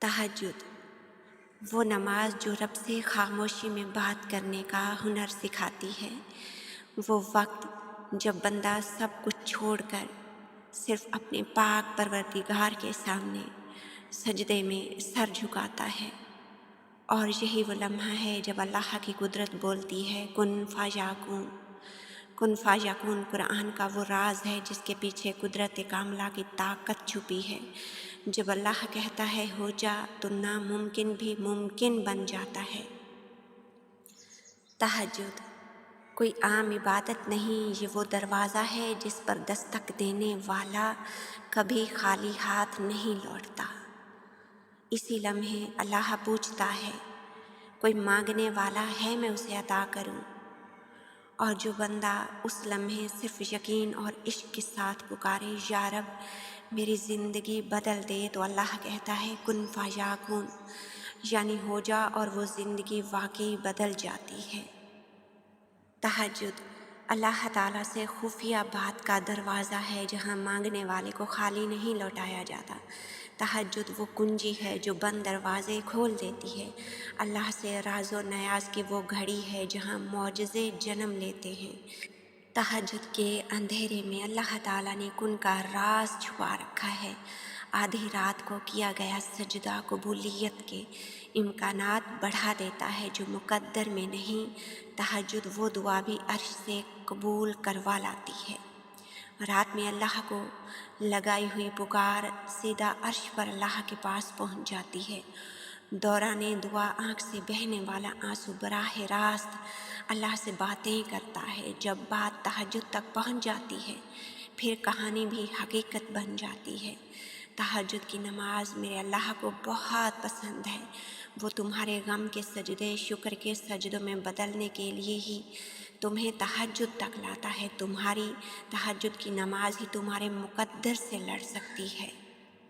تہجد، وہ نماز جو رب سے خاموشی میں بات کرنے کا ہنر سکھاتی ہے، وہ وقت جب بندہ سب کچھ چھوڑ کر صرف اپنے پاک پروردگار کے سامنے سجدے میں سر جھکاتا ہے، اور یہی وہ لمحہ ہے جب اللہ کی قدرت بولتی ہے کن فیکون۔ کن فیکون قرآن کا وہ راز ہے جس کے پیچھے قدرت کاملہ کی طاقت چھپی ہے۔ جب اللہ کہتا ہے ہو جا تو ناممکن بھی ممکن بن جاتا ہے۔ تہجد کوئی عام عبادت نہیں، یہ وہ دروازہ ہے جس پر دستک دینے والا کبھی خالی ہاتھ نہیں لوٹتا۔ اسی لمحے اللہ پوچھتا ہے کوئی مانگنے والا ہے میں اسے عطا کروں، اور جو بندہ اس لمحے صرف یقین اور عشق کے ساتھ پکارے یا رب میری زندگی بدل دے، تو اللہ کہتا ہے کن فیکون، یعنی ہو جا، اور وہ زندگی واقعی بدل جاتی ہے۔ تہجد اللہ تعالیٰ سے خفیہ بات کا دروازہ ہے جہاں مانگنے والے کو خالی نہیں لوٹایا جاتا۔ تہجد وہ کنجی ہے جو بند دروازے کھول دیتی ہے۔ اللہ سے راز و نیاز کی وہ گھڑی ہے جہاں معجزے جنم لیتے ہیں۔ تہجد کے اندھیرے میں اللہ تعالیٰ نے کن کا راز چھپا رکھا ہے۔ آدھی رات کو کیا گیا سجدہ قبولیت کے امکانات بڑھا دیتا ہے جو مقدر میں نہیں۔ تہجد وہ دعا بھی عرش سے قبول کروا لاتی ہے۔ رات میں اللہ کو لگائی ہوئی پکار سیدھا عرش پر اللہ کے پاس پہنچ جاتی ہے۔ دوران دعا آنکھ سے بہنے والا آنسو براہ راست اللہ سے باتیں کرتا ہے۔ جب بات تہجد تک پہنچ جاتی ہے پھر کہانی بھی حقیقت بن جاتی ہے۔ تہجد کی نماز میرے اللہ کو بہت پسند ہے۔ وہ تمہارے غم کے سجدے شکر کے سجدوں میں بدلنے کے لیے ہی تمہیں تہجد تک لاتا ہے۔ تمہاری تہجد کی نماز ہی تمہارے مقدر سے لڑ سکتی ہے۔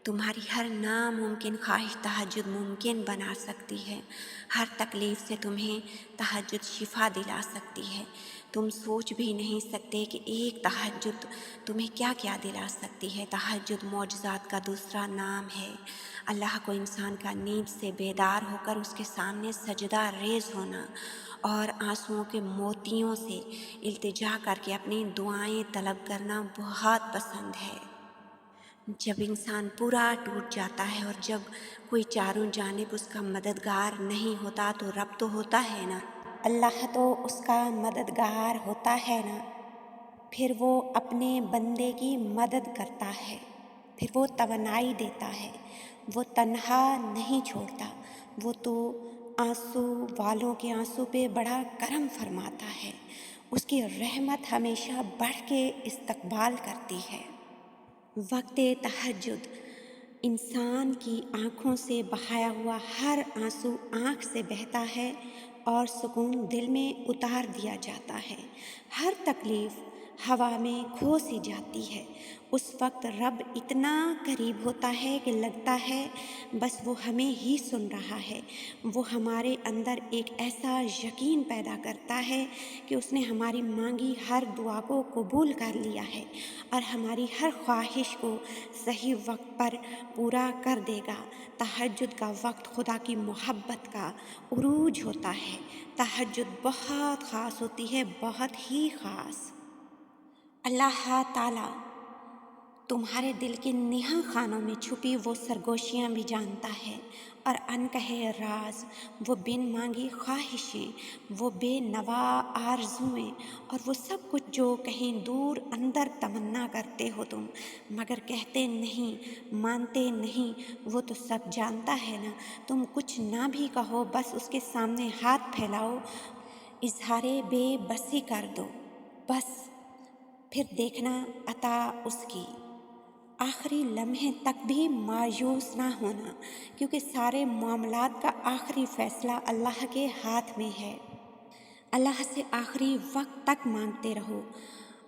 تمہاری ہر ناممکن خواہش تہجد ممکن بنا سکتی ہے۔ ہر تکلیف سے تمہیں تہجد شفا دلا سکتی ہے۔ تم سوچ بھی نہیں سکتے کہ ایک تہجد تمہیں کیا کیا دلا سکتی ہے۔ تہجد معجزات کا دوسرا نام ہے۔ اللہ کو انسان کا نیند سے بیدار ہو کر اس کے سامنے سجدہ ریز ہونا اور آنسوؤں کے موتیوں سے التجا کر کے اپنی دعائیں طلب کرنا بہت پسند ہے۔ جب انسان پورا ٹوٹ جاتا ہے اور جب کوئی چاروں جانب اس کا مددگار نہیں ہوتا تو رب تو ہوتا ہے نا، اللہ تو اس کا مددگار ہوتا ہے نا، پھر وہ اپنے بندے کی مدد کرتا ہے، پھر وہ توانائی دیتا ہے، وہ تنہا نہیں چھوڑتا، وہ تو آنسو والوں کے آنسو پہ بڑا کرم فرماتا ہے، اس کی رحمت ہمیشہ بڑھ کے استقبال کرتی ہے۔ وقت تہجد انسان کی آنکھوں سے بہایا ہوا ہر آنسو آنکھ سے بہتا ہے اور سکون دل میں اتار دیا جاتا ہے۔ ہر تکلیف ہوا میں کھو سی جاتی ہے۔ اس وقت رب اتنا قریب ہوتا ہے کہ لگتا ہے بس وہ ہمیں ہی سن رہا ہے۔ وہ ہمارے اندر ایک ایسا یقین پیدا کرتا ہے کہ اس نے ہماری مانگی ہر دعا کو قبول کر لیا ہے اور ہماری ہر خواہش کو صحیح وقت پر پورا کر دے گا۔ تہجد کا وقت خدا کی محبت کا عروج ہوتا ہے۔ تہجد بہت خاص ہوتی ہے، بہت ہی خاص۔ اللہ تعالیٰ تمہارے دل کے نہا خانوں میں چھپی وہ سرگوشیاں بھی جانتا ہے، اور انکہے راز، وہ بن مانگی خواہشیں، وہ بے نوا آرزوئیں، اور وہ سب کچھ جو کہیں دور اندر تمنا کرتے ہو تم مگر کہتے نہیں، مانتے نہیں، وہ تو سب جانتا ہے نا۔ تم کچھ نہ بھی کہو، بس اس کے سامنے ہاتھ پھیلاؤ، اظہار بے بسی کر دو، بس پھر دیکھنا عطا اس کی۔ آخری لمحے تک بھی مایوس نہ ہونا، کیونکہ سارے معاملات کا آخری فیصلہ اللہ کے ہاتھ میں ہے۔ اللہ سے آخری وقت تک مانگتے رہو۔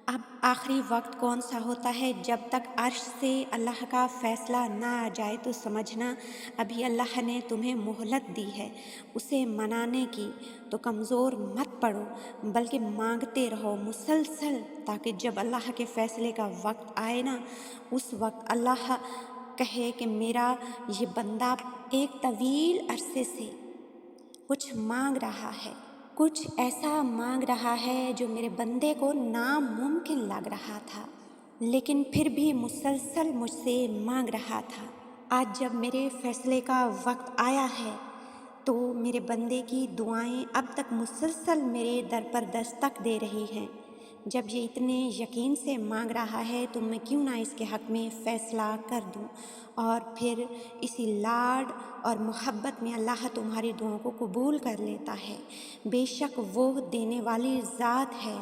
اب آخری وقت کون سا ہوتا ہے؟ جب تک عرش سے اللہ کا فیصلہ نہ آ جائے تو سمجھنا ابھی اللہ نے تمہیں مہلت دی ہے اسے منانے کی، تو کمزور مت پڑو بلکہ مانگتے رہو مسلسل، تاکہ جب اللہ کے فیصلے کا وقت آئے نا، اس وقت اللہ کہے کہ میرا یہ بندہ ایک طویل عرصے سے کچھ مانگ رہا ہے، کچھ ایسا مانگ رہا ہے جو میرے بندے کو ناممکن لگ رہا تھا، لیکن پھر بھی مسلسل مجھ سے مانگ رہا تھا۔ آج جب میرے فیصلے کا وقت آیا ہے تو میرے بندے کی دعائیں اب تک مسلسل میرے در پر دستک دے رہی ہیں۔ جب یہ اتنے یقین سے مانگ رہا ہے تو میں کیوں نہ اس کے حق میں فیصلہ کر دوں، اور پھر اسی لاڈ اور محبت میں اللہ تمہاری دعاؤں کو قبول کر لیتا ہے۔ بے شک وہ دینے والی ذات ہے،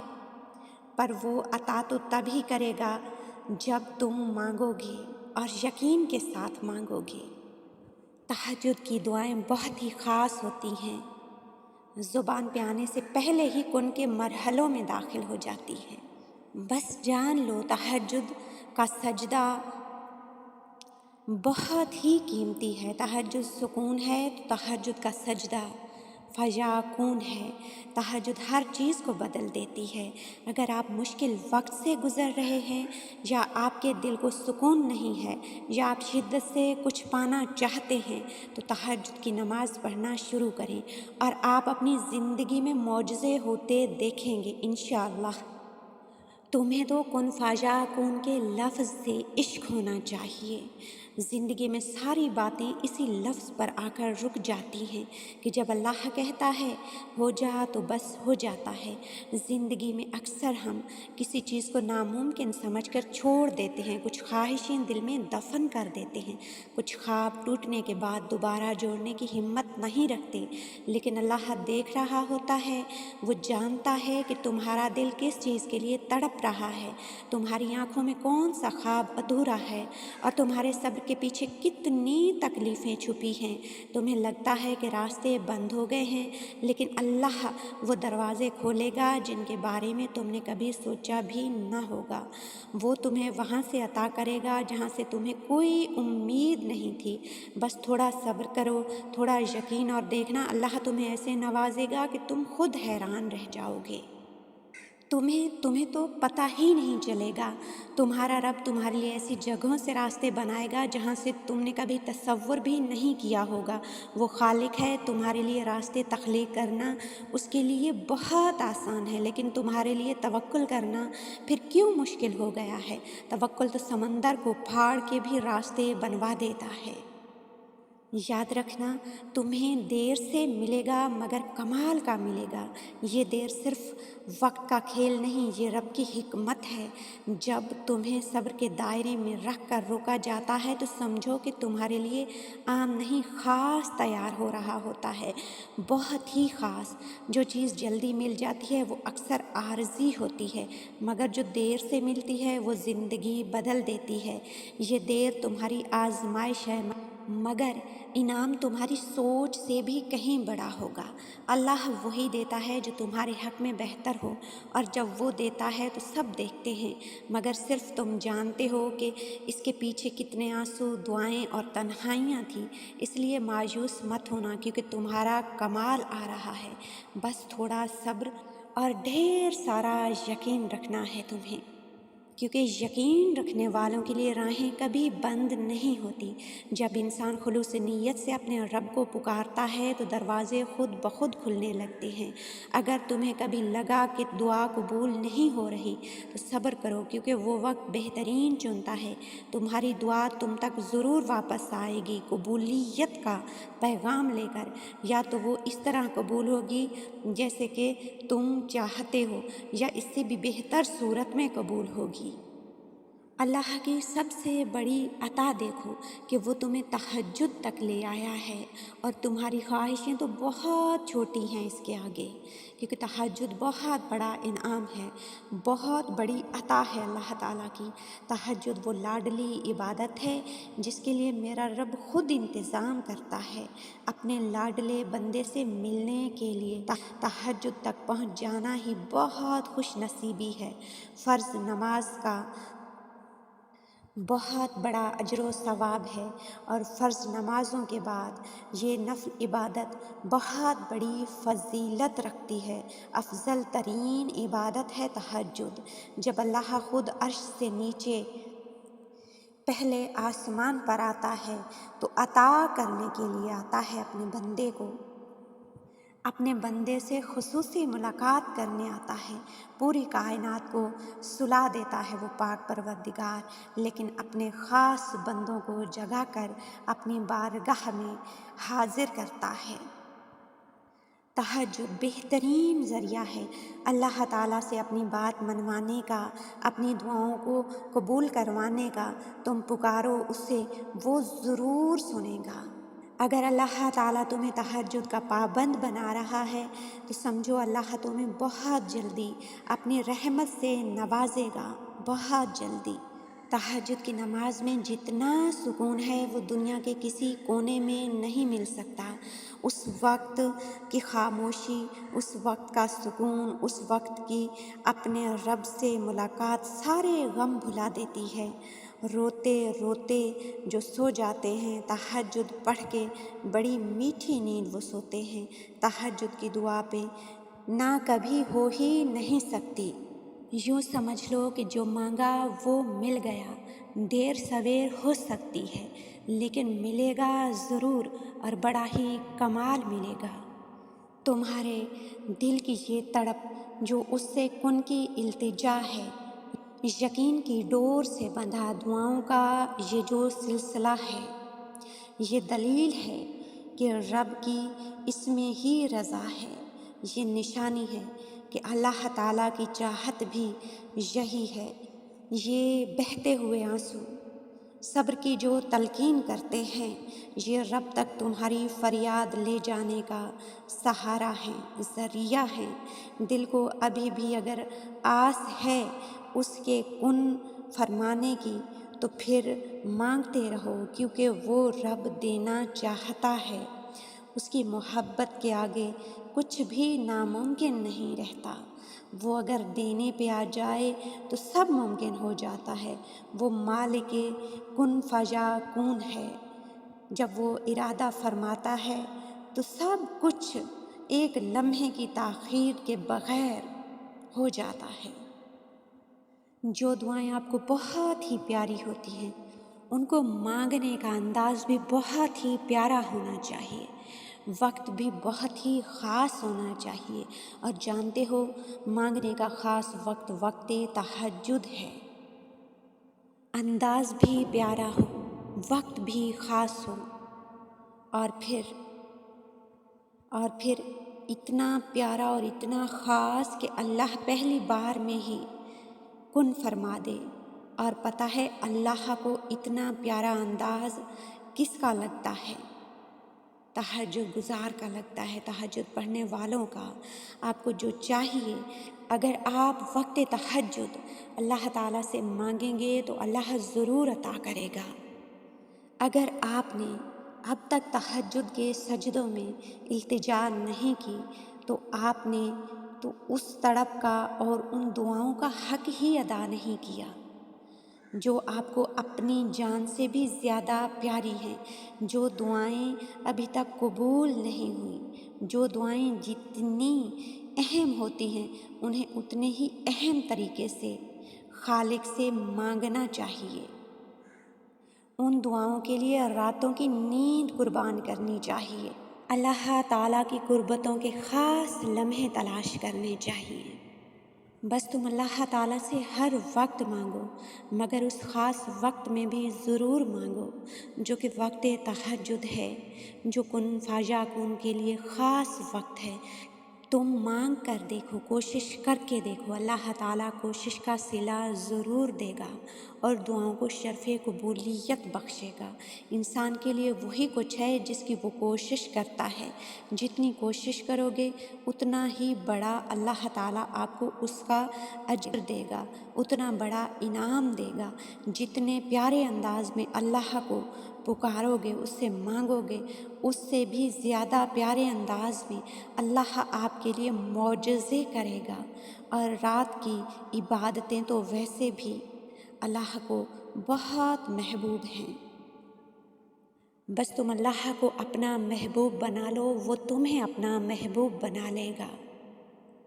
پر وہ عطا تو تب ہی کرے گا جب تم مانگو گے اور یقین کے ساتھ مانگو گے۔ تہجد کی دعائیں بہت ہی خاص ہوتی ہیں، زبان پہ آنے سے پہلے ہی کن کے مرحلوں میں داخل ہو جاتی ہیں۔ بس جان لو تہجد کا سجدہ بہت ہی قیمتی ہے۔ تہجد سکون ہے تو تہجد کا سجدہ فیاکون ہے۔ تہجد ہر چیز کو بدل دیتی ہے۔ اگر آپ مشکل وقت سے گزر رہے ہیں، یا آپ کے دل کو سکون نہیں ہے، یا آپ شدت سے کچھ پانا چاہتے ہیں، تو تہجد کی نماز پڑھنا شروع کریں اور آپ اپنی زندگی میں معجزے ہوتے دیکھیں گے انشاءاللہ۔ تمہیں تو کن فیاکون کے لفظ سے عشق ہونا چاہیے۔ زندگی میں ساری باتیں اسی لفظ پر آ کر رک جاتی ہیں کہ جب اللہ کہتا ہے ہو جا تو بس ہو جاتا ہے۔ زندگی میں اکثر ہم کسی چیز کو ناممکن سمجھ کر چھوڑ دیتے ہیں، کچھ خواہشیں دل میں دفن کر دیتے ہیں، کچھ خواب ٹوٹنے کے بعد دوبارہ جوڑنے کی ہمت نہیں رکھتے، لیکن اللہ دیکھ رہا ہوتا ہے، وہ جانتا ہے کہ تمہارا دل کس چیز کے لیے تڑپ رہا ہے، تمہاری آنکھوں میں کون سا خواب ادھورا ہے، اور تمہارے صبر کے پیچھے کتنی تکلیفیں چھپی ہیں۔ تمہیں لگتا ہے کہ راستے بند ہو گئے ہیں، لیکن اللہ وہ دروازے کھولے گا جن کے بارے میں تم نے کبھی سوچا بھی نہ ہوگا۔ وہ تمہیں وہاں سے عطا کرے گا جہاں سے تمہیں کوئی امید نہیں تھی۔ بس تھوڑا صبر کرو، تھوڑا یقین، اور دیکھنا اللہ تمہیں ایسے نوازے گا کہ تم خود حیران رہ جاؤ گے۔ تمہیں تو پتہ ہی نہیں چلے گا۔ تمہارا رب تمہارے لیے ایسی جگہوں سے راستے بنائے گا جہاں سے تم نے کبھی تصور بھی نہیں کیا ہوگا۔ وہ خالق ہے، تمہارے لیے راستے تخلیق کرنا اس کے لیے بہت آسان ہے، لیکن تمہارے لیے توکل کرنا پھر کیوں مشکل ہو گیا ہے۔ توکل تو سمندر کو پھاڑ کے بھی راستے بنوا دیتا ہے۔ یاد رکھنا، تمہیں دیر سے ملے گا مگر کمال کا ملے گا۔ یہ دیر صرف وقت کا کھیل نہیں، یہ رب کی حکمت ہے۔ جب تمہیں صبر کے دائرے میں رکھ کر روکا جاتا ہے تو سمجھو کہ تمہارے لیے عام نہیں خاص تیار ہو رہا ہوتا ہے، بہت ہی خاص۔ جو چیز جلدی مل جاتی ہے وہ اکثر عارضی ہوتی ہے، مگر جو دیر سے ملتی ہے وہ زندگی بدل دیتی ہے۔ یہ دیر تمہاری آزمائش ہے، مگر انعام تمہاری سوچ سے بھی کہیں بڑا ہوگا۔ اللہ وہی دیتا ہے جو تمہارے حق میں بہتر ہو، اور جب وہ دیتا ہے تو سب دیکھتے ہیں، مگر صرف تم جانتے ہو کہ اس کے پیچھے کتنے آنسو، دعائیں اور تنہائیاں تھیں۔ اس لیے مایوس مت ہونا، کیونکہ تمہارا کمال آ رہا ہے۔ بس تھوڑا صبر اور ڈھیر سارا یقین رکھنا ہے تمہیں، کیونکہ یقین رکھنے والوں کے لیے راہیں کبھی بند نہیں ہوتی۔ جب انسان خلوص نیت سے اپنے رب کو پکارتا ہے تو دروازے خود بخود کھلنے لگتے ہیں۔ اگر تمہیں کبھی لگا کہ دعا قبول نہیں ہو رہی تو صبر کرو، کیونکہ وہ وقت بہترین چنتا ہے۔ تمہاری دعا تم تک ضرور واپس آئے گی قبولیت کا پیغام لے کر، یا تو وہ اس طرح قبول ہوگی جیسے کہ تم چاہتے ہو، یا اس سے بھی بہتر صورت میں قبول ہوگی۔ اللہ کی سب سے بڑی عطا دیکھو کہ وہ تمہیں تہجد تک لے آیا ہے، اور تمہاری خواہشیں تو بہت چھوٹی ہیں اس کے آگے، کیونکہ تہجد بہت بڑا انعام ہے، بہت بڑی عطا ہے اللہ تعالیٰ کی۔ تہجد وہ لاڈلی عبادت ہے جس کے لیے میرا رب خود انتظام کرتا ہے اپنے لاڈلے بندے سے ملنے کے لیے۔ تہجد تک پہنچ جانا ہی بہت خوش نصیبی ہے۔ فرض نماز کا بہت بڑا اجر و ثواب ہے، اور فرض نمازوں کے بعد یہ نفل عبادت بہت بڑی فضیلت رکھتی ہے۔ افضل ترین عبادت ہے تہجد۔ جب اللہ خود عرش سے نیچے پہلے آسمان پر آتا ہے تو عطا کرنے کے لیے آتا ہے اپنے بندے کو، اپنے بندے سے خصوصی ملاقات کرنے آتا ہے، پوری کائنات کو سلا دیتا ہے وہ پاک پروردگار، لیکن اپنے خاص بندوں کو جگا کر اپنی بارگاہ میں حاضر کرتا ہے۔ تہجد بہترین ذریعہ ہے اللہ تعالیٰ سے اپنی بات منوانے کا، اپنی دعاؤں کو قبول کروانے کا۔ تم پکارو اس سے، وہ ضرور سنے گا۔ اگر اللہ تعالیٰ تمہیں تہجد کا پابند بنا رہا ہے تو سمجھو اللہ تمہیں بہت جلدی اپنی رحمت سے نوازے گا، بہت جلدی۔ تہجد کی نماز میں جتنا سکون ہے وہ دنیا کے کسی کونے میں نہیں مل سکتا۔ اس وقت کی خاموشی، اس وقت کا سکون، اس وقت کی اپنے رب سے ملاقات سارے غم بھلا دیتی ہے۔ روتے روتے جو سو جاتے ہیں تہجد پڑھ کے، بڑی میٹھی نیند وہ سوتے ہیں۔ تہجد کی دعا پہ نہ کبھی ہو ہی نہیں سکتی۔ یوں سمجھ لو کہ جو مانگا وہ مل گیا۔ دیر سویر ہو سکتی ہے لیکن ملے گا ضرور، اور بڑا ہی کمال ملے گا۔ تمہارے دل کی یہ تڑپ جو اس سے کن کی التجا ہے، یقین کی ڈور سے بندھا دعاؤں کا یہ جو سلسلہ ہے، یہ دلیل ہے کہ رب کی اس میں ہی رضا ہے۔ یہ نشانی ہے کہ اللہ تعالیٰ کی چاہت بھی یہی ہے۔ یہ بہتے ہوئے آنسو صبر کی جو تلقین کرتے ہیں، یہ رب تک تمہاری فریاد لے جانے کا سہارا ہے، ذریعہ ہے۔ دل کو ابھی بھی اگر آس ہے اس کے کن فرمانے کی تو پھر مانگتے رہو، کیونکہ وہ رب دینا چاہتا ہے۔ اس کی محبت کے آگے کچھ بھی ناممکن نہیں رہتا۔ وہ اگر دینے پہ آ جائے تو سب ممکن ہو جاتا ہے۔ وہ مالک کن فیکون ہے۔ جب وہ ارادہ فرماتا ہے تو سب کچھ ایک لمحے کی تاخیر کے بغیر ہو جاتا ہے۔ جو دعائیں آپ کو بہت ہی پیاری ہوتی ہیں ان کو مانگنے کا انداز بھی بہت ہی پیارا ہونا چاہیے، وقت بھی بہت ہی خاص ہونا چاہیے۔ اور جانتے ہو مانگنے کا خاص وقت تہجد ہے۔ انداز بھی پیارا ہو، وقت بھی خاص ہو، اور پھر اتنا پیارا اور اتنا خاص کہ اللہ پہلی بار میں ہی کن فرما دے۔ اور پتہ ہے اللہ کو اتنا پیارا انداز کس کا لگتا ہے؟ تہجد گزار کا لگتا ہے، تہجد پڑھنے والوں کا۔ آپ کو جو چاہیے، اگر آپ وقت تہجد اللہ تعالیٰ سے مانگیں گے تو اللہ ضرور عطا کرے گا۔ اگر آپ نے اب تک تہجد کے سجدوں میں التجا نہیں کی تو آپ نے تو اس تڑپ کا اور ان دعاؤں کا حق ہی ادا نہیں کیا جو آپ کو اپنی جان سے بھی زیادہ پیاری ہیں، جو دعائیں ابھی تک قبول نہیں ہوئیں۔ جو دعائیں جتنی اہم ہوتی ہیں انہیں اتنے ہی اہم طریقے سے خالق سے مانگنا چاہیے۔ ان دعاؤں کے لیے راتوں کی نیند قربان کرنی چاہیے، اللہ تعالیٰ کی قربتوں کے خاص لمحے تلاش کرنے چاہیے۔ بس تم اللہ تعالیٰ سے ہر وقت مانگو، مگر اس خاص وقت میں بھی ضرور مانگو جو کہ وقت تہجد ہے، جو کن فیکون کے لیے خاص وقت ہے۔ تم مانگ کر دیکھو، کوشش کر کے دیکھو، اللہ تعالیٰ کوشش کا صلہ ضرور دے گا اور دعاؤں کو شرف قبولیت بخشے گا۔ انسان کے لیے وہی کچھ ہے جس کی وہ کوشش کرتا ہے۔ جتنی کوشش کرو گے اتنا ہی بڑا اللہ تعالیٰ آپ کو اس کا اجر دے گا، اتنا بڑا انعام دے گا۔ جتنے پیارے انداز میں اللہ کو پکارو گے، اس سے مانگو گے، اس سے بھی زیادہ پیارے انداز میں اللہ آپ کے لیے معجزے کرے گا۔ اور رات کی عبادتیں تو ویسے بھی اللہ کو بہت محبوب ہیں۔ بس تم اللہ کو اپنا محبوب بنا لو، وہ تمہیں اپنا محبوب بنا لے گا۔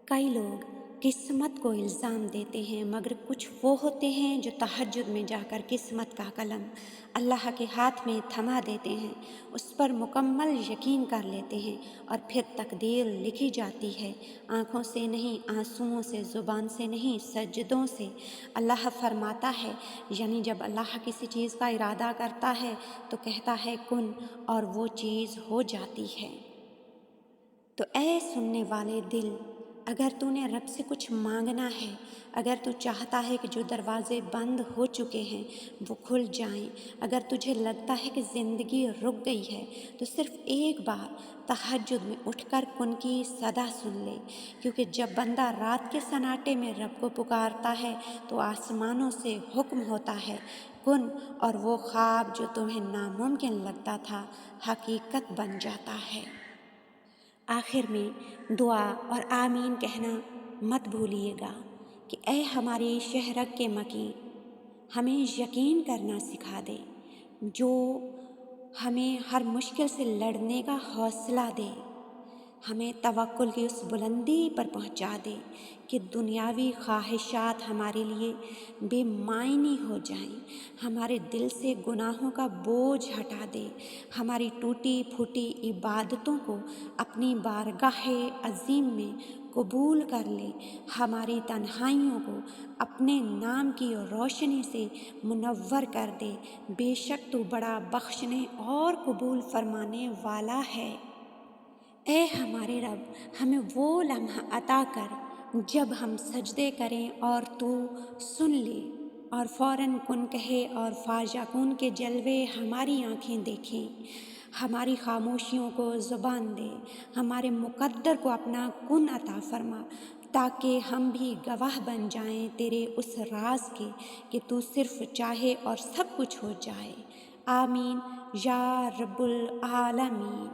کئی لوگ قسمت کو الزام دیتے ہیں، مگر کچھ وہ ہوتے ہیں جو تہجد میں جا کر قسمت کا قلم اللہ کے ہاتھ میں تھما دیتے ہیں، اس پر مکمل یقین کر لیتے ہیں اور پھر تقدیر لکھی جاتی ہے، آنکھوں سے نہیں، آنسوؤں سے، زبان سے نہیں، سجدوں سے۔ اللہ فرماتا ہے، یعنی جب اللہ کسی چیز کا ارادہ کرتا ہے تو کہتا ہے کن، اور وہ چیز ہو جاتی ہے۔ تو اے سننے والے دل، اگر تو نے رب سے کچھ مانگنا ہے، اگر تو چاہتا ہے کہ جو دروازے بند ہو چکے ہیں وہ کھل جائیں، اگر تجھے لگتا ہے کہ زندگی رک گئی ہے، تو صرف ایک بار تہجد میں اٹھ کر کن کی صدا سن لے، کیونکہ جب بندہ رات کے سناٹے میں رب کو پکارتا ہے تو آسمانوں سے حکم ہوتا ہے کن، اور وہ خواب جو تمہیں ناممکن لگتا تھا حقیقت بن جاتا ہے۔ آخر میں دعا اور آمین کہنا مت بھولیے گا کہ اے ہماری شہرک کے مکیں، ہمیں یقین کرنا سکھا دے، جو ہمیں ہر مشکل سے لڑنے کا حوصلہ دے، ہمیں توکل کی اس بلندی پر پہنچا دے کہ دنیاوی خواہشات ہمارے لیے بے معنی ہو جائیں، ہمارے دل سے گناہوں کا بوجھ ہٹا دے، ہماری ٹوٹی پھوٹی عبادتوں کو اپنی بارگاہ عظیم میں قبول کر لے، ہماری تنہائیوں کو اپنے نام کی روشنی سے منور کر دے، بے شک تو بڑا بخشنے اور قبول فرمانے والا ہے۔ اے ہمارے رب، ہمیں وہ لمحہ عطا کر جب ہم سجدے کریں اور تو سن لے، اور فوراً کن کہے اور فاجعکون کے جلوے ہماری آنکھیں دیکھیں، ہماری خاموشیوں کو زبان دے، ہمارے مقدر کو اپنا کن عطا فرما، تاکہ ہم بھی گواہ بن جائیں تیرے اس راز کے کہ تو صرف چاہے اور سب کچھ ہو جائے۔ آمین یا رب العالمین۔